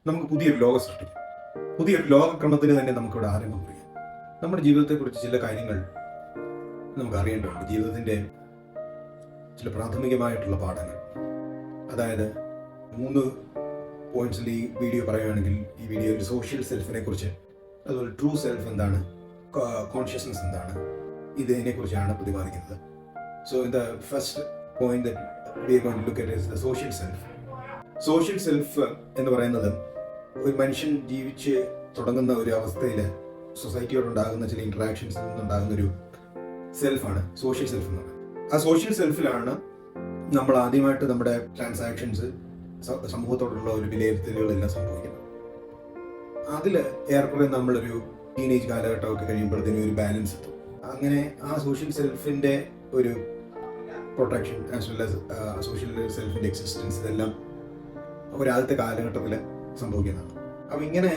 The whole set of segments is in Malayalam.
നമുക്ക് പുതിയൊരു ലോകം സൃഷ്ടിക്കാം. പുതിയൊരു ലോകക്രമത്തിന് തന്നെ നമുക്കിവിടെ ആരംഭം കുറിക്കാം. നമ്മുടെ ജീവിതത്തെക്കുറിച്ച് ചില കാര്യങ്ങൾ നമുക്ക് അറിയേണ്ടതുണ്ട്. ജീവിതത്തിൻ്റെ ചില പ്രാഥമികമായിട്ടുള്ള പാഠങ്ങൾ. അതായത് 3 പോയിന്റ്സിൽ ഈ വീഡിയോ പറയുകയാണെങ്കിൽ, ഈ വീഡിയോയിൽ സോഷ്യൽ സെൽഫിനെ കുറിച്ച്, അതുപോലെ ട്രൂ സെൽഫ് എന്താണ്, കോൺഷ്യസ്നസ് എന്താണ്, ഇതിനെക്കുറിച്ചാണ് പ്രതിപാദിക്കുന്നത്. So in the first point that we are going to look at is the social self. Social self എന്ന് പറയുന്നത് ഒരു മനുഷ്യൻ ജീവിച്ച് തുടങ്ങുന്ന ഒരു അവസ്ഥയിൽ സൊസൈറ്റിയോടുണ്ടാകുന്ന ചില ഇൻട്രാക്ഷൻസിൽ നിന്നുണ്ടാകുന്ന ഒരു സെൽഫാണ് സോഷ്യൽ സെൽഫ് എന്ന് പറയുന്നത്. ആ സോഷ്യൽ സെൽഫിലാണ് നമ്മൾ ആദ്യമായിട്ട് നമ്മുടെ ട്രാൻസാക്ഷൻസ്, സമൂഹത്തോടുള്ള ഒരു വിലയിരുത്തലുകളെല്ലാം സംഭവിക്കുന്നത്. അതിൽ ഏറെക്കുറെ നമ്മളൊരു ടീനേജ് കാലഘട്ടമൊക്കെ കഴിയുമ്പോഴത്തേനും ഒരു ബാലൻസ് എത്തും. അങ്ങനെ ആ സോഷ്യൽ സെൽഫിൻ്റെ ഒരു protection as well as social സെൽഫിൻ്റെ എക്സിസ്റ്റൻസ്, ഇതെല്ലാം ഒരാദ്യത്തെ കാലഘട്ടത്തിൽ സംഭവിക്കുന്നതാണ്. അപ്പം ഇങ്ങനെ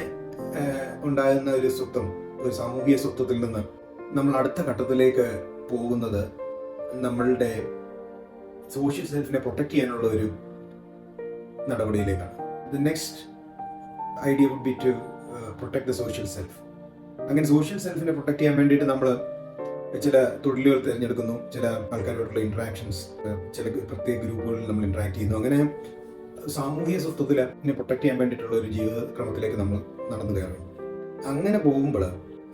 ഉണ്ടാകുന്ന ഒരു സ്വത്വം, ഒരു സാമൂഹിക സ്വത്വത്തിൽ നിന്ന് നമ്മൾ അടുത്ത ഘട്ടത്തിലേക്ക് പോകുന്നത് നമ്മളുടെ സോഷ്യൽ സെൽഫിനെ പ്രൊട്ടക്റ്റ് ചെയ്യാനുള്ള ഒരു നടപടിയിലേക്കാണ്. The next idea would be to protect the social self. അങ്ങനെ സോഷ്യൽ സെൽഫിനെ പ്രൊട്ടക്ട് ചെയ്യാൻ വേണ്ടിയിട്ട് നമ്മൾ ചില തൊഴിലുകൾ തിരഞ്ഞെടുക്കുന്നു, ചില ആൾക്കാരോടുള്ള ഇൻട്രാക്ഷൻസ്, ചില പ്രത്യേക ഗ്രൂപ്പുകളിൽ നമ്മൾ ഇൻട്രാക്ട് ചെയ്യുന്നു. അങ്ങനെ സാമൂഹിക സ്വത്വത്തിനെ പ്രൊട്ടക്ട് ചെയ്യാൻ വേണ്ടിയിട്ടുള്ള ഒരു ജീവിതക്രമത്തിലേക്ക് നമ്മൾ നടന്നു കയറുന്നു. അങ്ങനെ പോകുമ്പോൾ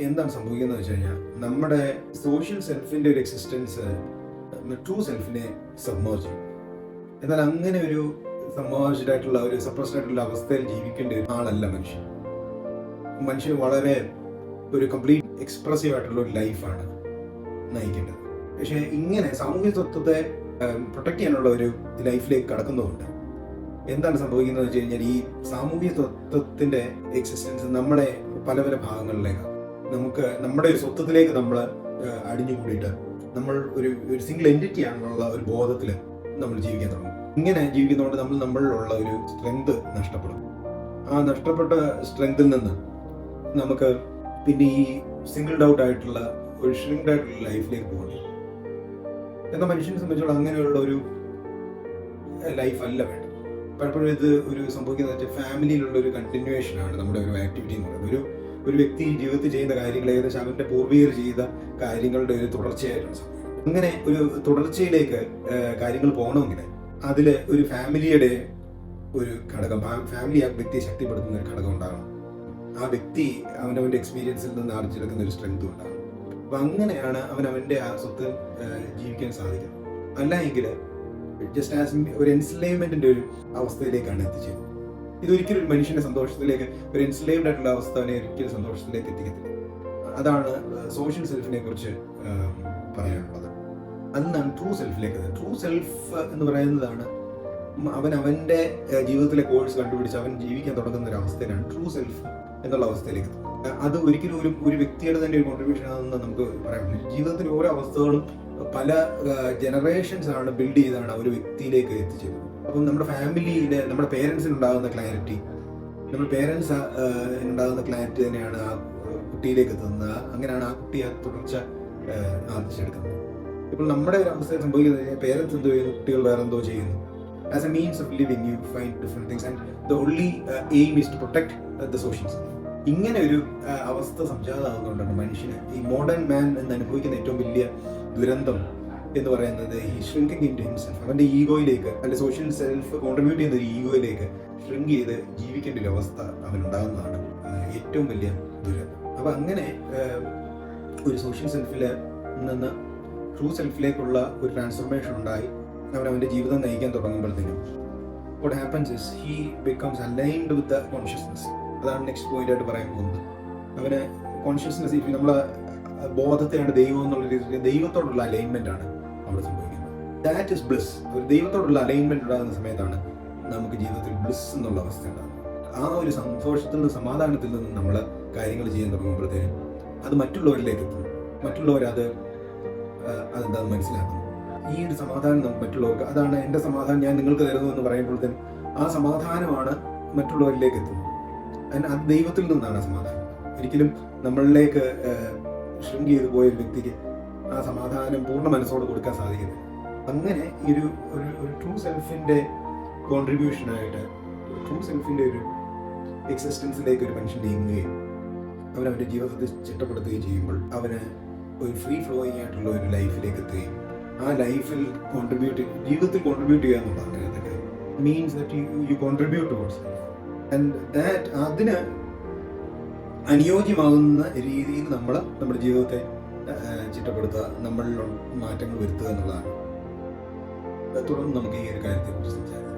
എന്താണ് സംഭവിക്കുന്നത് വെച്ച് കഴിഞ്ഞാൽ, നമ്മുടെ സോഷ്യൽ സെൽഫിൻ്റെ ഒരു എക്സിസ്റ്റൻസ് ട്രൂ സെൽഫിനെ സബ്മേർജ് ചെയ്യും. എന്നാൽ അങ്ങനെ ഒരു സബ്മേർജ്ഡ് ആയിട്ടുള്ള, ഒരു സപ്രസ്ഡ് ആയിട്ടുള്ള അവസ്ഥയിൽ ജീവിക്കേണ്ട ഒരു ആളല്ല മനുഷ്യൻ. മനുഷ്യൻ വളരെ ഒരു കംപ്ലീറ്റ് എക്സ്പ്രസീവ് ആയിട്ടുള്ള ഒരു ലൈഫാണ് നയിക്കേണ്ടത്. പക്ഷേ ഇങ്ങനെ സാമൂഹിക സ്വത്വത്തെ പ്രൊട്ടക്ട് ചെയ്യാനുള്ള ഒരു ലൈഫിലേക്ക് കടക്കുന്നതുകൊണ്ട് എന്താണ് സംഭവിക്കുന്നത് വെച്ച് കഴിഞ്ഞാൽ, ഈ സാമൂഹിക സ്വത്വത്തിൻ്റെ എക്സിസ്റ്റൻസ് നമ്മുടെ പല പല ഭാഗങ്ങളിലേക്കാണ്. നമുക്ക് നമ്മുടെ ഒരു സ്വത്വത്തിലേക്ക് നമ്മൾ അടിഞ്ഞുകൂടിയിട്ട് നമ്മൾ ഒരു സിംഗിൾ എൻറ്റിറ്റി ആണെന്നുള്ള ഒരു ബോധത്തിൽ നമ്മൾ ജീവിക്കാൻ തുടങ്ങും. ഇങ്ങനെ ജീവിക്കുന്നതുകൊണ്ട് നമ്മളിലുള്ള ഒരു സ്ട്രെങ്ത് നഷ്ടപ്പെടും. ആ നഷ്ടപ്പെട്ട സ്ട്രെങ്തിൽ നിന്ന് നമുക്ക് പിന്നെ ഈ സിംഗിൾഡ് ഔട്ട് ആയിട്ടുള്ള ഒരു ഷ്രിങ്ക്ഡ് ആയിട്ടുള്ള ലൈഫിലേക്ക് പോകണം. എന്നാൽ മനുഷ്യനെ സംബന്ധിച്ചുള്ള അങ്ങനെയുള്ള ഒരു ലൈഫ് അല്ല വേണ്ടത്. പലപ്പോഴും ഇത് ഒരു സംഭവിക്കുന്നത് വെച്ചാൽ ഫാമിലിയിലുള്ള ഒരു കണ്ടിന്യൂവേഷനാണ് നമ്മുടെ ഒരു ആക്ടിവിറ്റി എന്ന് പറയുന്നത്. ഒരു വ്യക്തി ജീവിതത്തിൽ ചെയ്യുന്ന കാര്യങ്ങൾ ഏകദേശം അവൻ്റെ പൂർവികർ ചെയ്ത കാര്യങ്ങളുടെ ഒരു തുടർച്ചയായിട്ടാണ് സംഭവിക്കുന്നത്. അങ്ങനെ ഒരു തുടർച്ചയിലേക്ക് കാര്യങ്ങൾ പോകണമെങ്കിൽ അതിൽ ഒരു ഫാമിലിയുടെ ഒരു ഘടകം, ഫാമിലി ആ വ്യക്തിയെ ശക്തിപ്പെടുത്തുന്ന ഒരു ഘടകം ഉണ്ടാകണം. ആ വ്യക്തി അവനവൻ്റെ എക്സ്പീരിയൻസിൽ നിന്ന് ആർജിച്ചെടുക്കുന്ന ഒരു സ്ട്രെങ്തും ഉണ്ടാകും. അപ്പം അങ്ങനെയാണ് അവനവൻ്റെ ആ സ്വത്ത് ജീവിക്കാൻ സാധിക്കുന്നത്. അല്ല എങ്കിൽ ജസ്റ്റ് ആസ് ഒരു എൻസ്ലേവ്മെന്റിന്റെ ഒരു അവസ്ഥയിലേക്കാണ് എത്തിച്ചത്. ഇതൊരിക്കലും ഒരു മനുഷ്യന്റെ സന്തോഷത്തിലേക്ക്, ഒരു എൻസ്ലേവ്ഡ് ആയിട്ടുള്ള അവസ്ഥ അവനെ ഒരിക്കലും സന്തോഷത്തിലേക്ക് എത്തിക്കത്തില്ല. അതാണ് സോഷ്യൽ സെൽഫിനെ കുറിച്ച് പറയാനുള്ളത്. അതിനാണ് ട്രൂ സെൽഫിലേക്ക്. ട്രൂ സെൽഫ് എന്ന് പറയുന്നതാണ് അവൻ്റെ ജീവിതത്തിലെ കോഴ്സ് കണ്ടുപിടിച്ച് അവൻ ജീവിക്കാൻ തുടങ്ങുന്ന ഒരു അവസ്ഥയിലാണ് ട്രൂ സെൽഫ് എന്നുള്ള അവസ്ഥയിലേക്ക്. അത് ഒരിക്കലും ഒരു വ്യക്തിയുടെ തന്നെ ഒരു കോൺട്രിബ്യൂഷൻ ആണെന്ന് നമുക്ക് പറയാൻ പറ്റില്ല. ജീവിതത്തിൻ്റെ ഓരോ അവസ്ഥകളും പല ജനറേഷൻസ് ആണ് ബിൽഡ് ചെയ്താണ് ഒരു വ്യക്തിയിലേക്ക് എത്തിച്ചത്. അപ്പം നമ്മുടെ ഫാമിലിയിൽ നമ്മുടെ പേരൻസിന് ഉണ്ടാകുന്ന ക്ലാരിറ്റി, നമ്മുടെ പേരൻസ് ഉണ്ടാകുന്ന ക്ലാരിറ്റി തന്നെയാണ് ആ കുട്ടിയിലേക്ക് എത്തുന്നത്. അങ്ങനെയാണ് ആ കുട്ടി ആ തുടർച്ച ആർജിച്ചെടുക്കുന്നത്. ഇപ്പോൾ നമ്മുടെ ഒരു അവസ്ഥയിൽ സംഭവിക്കുന്നത്, പേരൻസ് എന്തോ ചെയ്യുന്നു, കുട്ടികൾ വേറെ എന്തോ ചെയ്യുന്നു. As a means of living you find different things and the only aim is to protect the social self. ഇങ്ങനെ ഒരു അവസ്ഥ സംജാതമാകുന്നതുകൊണ്ടാണ് മനുഷ്യന് ഈ മോഡേൺ മാൻ എന്ന് അനുഭവിക്കുന്ന ഏറ്റവും വലിയ ദുരന്തം എന്ന് പറയുന്നത് ഈ ഷ്രിങ്കിങ് ഇൻ ടു ഹിംസെൽഫ്. അവൻ്റെ ഈഗോയിലേക്ക്, അല്ലെങ്കിൽ സോഷ്യൽ സെൽഫ് കോൺട്രിബ്യൂട്ട് ചെയ്യുന്ന ഒരു ഈഗോയിലേക്ക് ഷ്രിങ്ക് ചെയ്ത് ജീവിക്കേണ്ട ഒരു അവസ്ഥ അവനുണ്ടാകുന്നതാണ് ഏറ്റവും വലിയ ദുരന്തം. അപ്പം അങ്ങനെ ഒരു സോഷ്യൽ സെൽഫിൽ നിന്ന് ട്രൂ സെൽഫിലേക്കുള്ള ഒരു ട്രാൻസ്ഫോർമേഷൻ ഉണ്ടായി അവൻ്റെ ജീവിതം നയിക്കാൻ തുടങ്ങുമ്പോഴത്തേനും what happens is he becomes aligned with the consciousness. അതാണ് നെക്സ്റ്റ് പോയിന്റ് ആയിട്ട് പറയാൻ പോകുന്നത്. അവന് കോൺഷ്യസ്നെസ്, നമ്മളെ ബോധത്തെയാണ് ദൈവം എന്നുള്ള രീതിയിൽ ദൈവത്തോടുള്ള അലൈൻമെന്റ് ആണ് അവിടെ സംഭവിക്കുന്നത്. That is bliss. ഒരു ദൈവത്തോടുള്ള അലൈൻമെന്റ് ഉണ്ടാകുന്ന സമയത്താണ് നമുക്ക് ജീവിതത്തിൽ ബ്ലിസ് എന്നുള്ള അവസ്ഥ ഉണ്ടാകുന്നത്. ആ ഒരു സന്തോഷത്തിൽ നിന്ന്, സമാധാനത്തിൽ നിന്ന് നമ്മൾ കാര്യങ്ങൾ ചെയ്യാൻ തുടങ്ങുമ്പോഴത്തേനും അത് മറ്റുള്ളവരിലേക്ക് എത്തുന്നു. മറ്റുള്ളവർ അതെന്താണെന്ന് മനസ്സിലാക്കുന്നു. ഈ ഒരു സമാധാനം നമുക്ക് മറ്റുള്ളവർക്ക്, അതാണ് എൻ്റെ സമാധാനം ഞാൻ നിങ്ങൾക്ക് തരുന്നു എന്ന് പറയുമ്പോഴത്തേനും ആ സമാധാനമാണ് മറ്റുള്ളവരിലേക്ക് എത്തുന്നത്. അത് ദൈവത്തിൽ നിന്നാണ് സമാധാനം. ഒരിക്കലും നമ്മളിലേക്ക് ഷ്രിങ്ക് ചെയ്തു പോയ ഒരു വ്യക്തിക്ക് ആ സമാധാനം പൂർണ്ണ മനസ്സോട് കൊടുക്കാൻ സാധിക്കുന്നില്ല. അങ്ങനെ ഒരു ട്രൂ സെൽഫിൻ്റെ കോൺട്രിബ്യൂഷനായിട്ട്, ട്രൂ സെൽഫിൻ്റെ ഒരു എക്സിസ്റ്റൻസിലേക്ക് ഒരു മനുഷ്യൻ നീങ്ങുകയും അവനവൻ്റെ ജീവിതത്തെ ചിട്ടപ്പെടുത്തുകയും ചെയ്യുമ്പോൾ അവന് ഒരു ഫ്രീ ഫ്ലോയിങ് ആയിട്ടുള്ള ഒരു ലൈഫിലേക്ക് എത്തുകയും ആ ലൈഫിൽ ജീവിതത്തിൽ കോൺട്രിബ്യൂട്ട് ചെയ്യുക എന്നുള്ളതാണ് ഇതൊക്കെ means that you contribute towards life and that അതിന് അനുയോജ്യമാകുന്ന രീതിയിൽ നമ്മൾ നമ്മുടെ ജീവിതത്തെ ചിട്ടപ്പെടുത്തുക, നമ്മളിൽ മാറ്റങ്ങൾ വരുത്തുക എന്നുള്ളതാണ്. തുടർന്ന് നമുക്ക് ഈ ഒരു കാര്യത്തെക്കുറിച്ച് സംസാരിക്കാം.